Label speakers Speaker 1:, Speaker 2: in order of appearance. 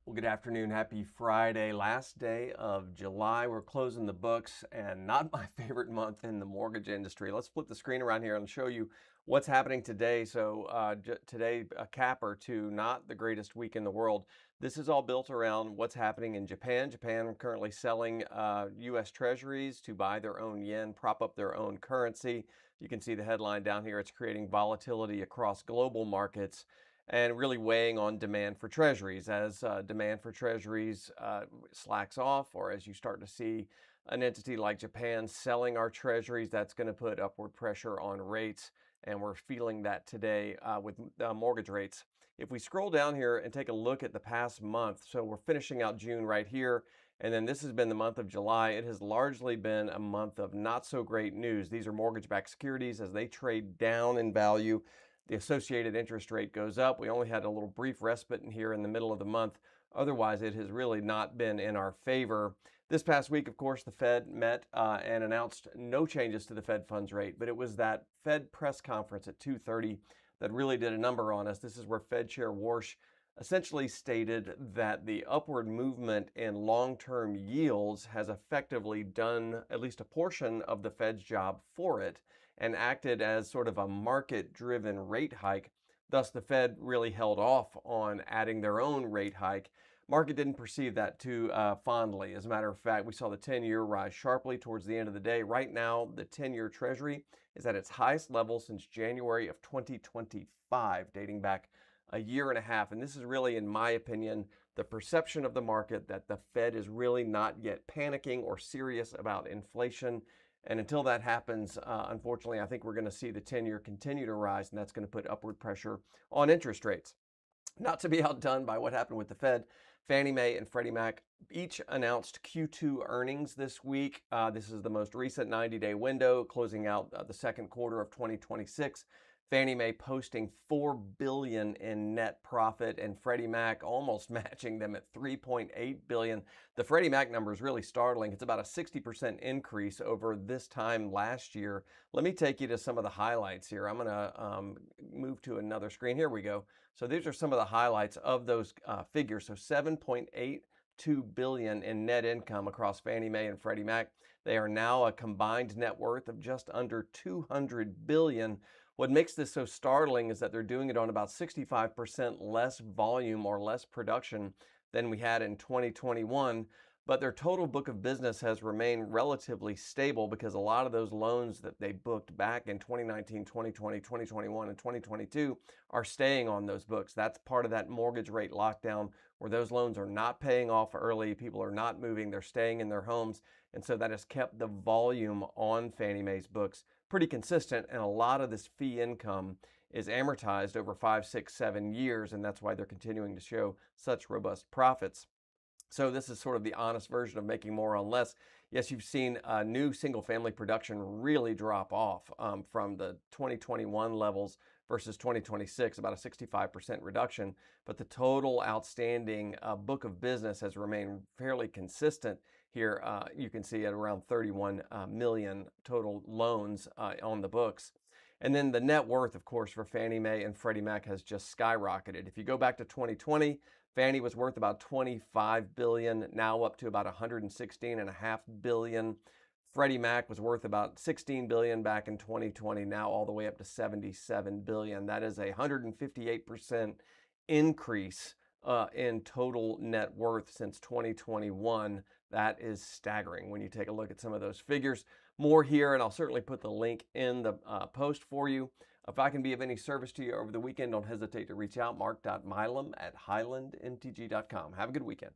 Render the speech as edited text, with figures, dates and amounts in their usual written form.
Speaker 1: Well, good afternoon. Happy Friday. Last day of July. We're closing the books and not my favorite month in the mortgage industry. Let's flip the screen around here and show you what's happening today. Today, a cap or two, not the greatest week in the world. This is all built around what's happening in Japan. Japan currently selling U.S. treasuries to buy their own yen, prop up their own currency. You can see the headline down here. It's creating volatility across global markets and really weighing on demand for treasuries. As demand for treasuries slacks off, or as you start to see an entity like Japan selling our treasuries, that's going to put upward pressure on rates. And we're feeling that today with mortgage rates. If we scroll down here and take a look at the past month, so we're finishing out June right here, and then this has been the month of July. It has largely been a month of not so great news. These are mortgage-backed securities as they trade down in value. The associated interest rate goes up. We only had a little brief respite in here in the middle of the month. Otherwise, it has really not been in our favor. This past week, of course, the Fed met and announced no changes to the Fed funds rate, but it was that Fed press conference at 2:30 that really did a number on us. This is where Fed Chair Warsh essentially stated that the upward movement in long-term yields has effectively done at least a portion of the Fed's job for it and acted as sort of a market-driven rate hike. Thus, the Fed really held off on adding their own rate hike. Market didn't perceive that too fondly. As a matter of fact, we saw the 10-year rise sharply towards the end of the day. Right now, the 10-year Treasury is at its highest level since January of 2025, dating back a year and a half. And this is really, in my opinion, the perception of the market that the Fed is really not yet panicking or serious about inflation. And until that happens, unfortunately, I think we're going to see the 10-year continue to rise, and that's going to put upward pressure on interest rates. Not to be outdone by what happened with the Fed, Fannie Mae and Freddie Mac each announced Q2 earnings this week. This is the most recent 90-day window, closing out the second quarter of 2026. Fannie Mae posting $4 billion in net profit, and Freddie Mac almost matching them at $3.8 billion. The Freddie Mac number is really startling. It's about a 60% increase over this time last year. Let me take you to some of the highlights here. I'm going to move to another screen. Here we go. So these are some of the highlights of those figures. So 7.82 billion in net income across Fannie Mae and Freddie Mac. They are now a combined net worth of just under 200 billion. What makes this so startling is that they're doing it on about 65% less volume or less production than we had in 2021. But their total book of business has remained relatively stable because a lot of those loans that they booked back in 2019, 2020, 2021, and 2022 are staying on those books. That's part of that mortgage rate lockdown where those loans are not paying off early. People are not moving. They're staying in their homes. And so that has kept the volume on Fannie Mae's books pretty consistent. And a lot of this fee income is amortized over 5, 6, 7 years. And that's why they're continuing to show such robust profits. So this is sort of the honest version of making more on less. Yes, you've seen new single-family production really drop off from the 2021 levels versus 2026, about a 65% reduction. But the total outstanding book of business has remained fairly consistent here. You can see at around 31 million total loans on the books. And then the net worth, of course, for Fannie Mae and Freddie Mac has just skyrocketed. If you go back to 2020, Fannie was worth about 25 billion, now up to about 116.5 billion. Freddie Mac was worth about 16 billion back in 2020, now all the way up to 77 billion. That is a 158% increase in total net worth since 2021. That is staggering when you take a look at some of those figures. More here, and I'll certainly put the link in the post for you. If I can be of any service to you over the weekend, don't hesitate to reach out, mark.milam@highlandmtg.com. Have a good weekend.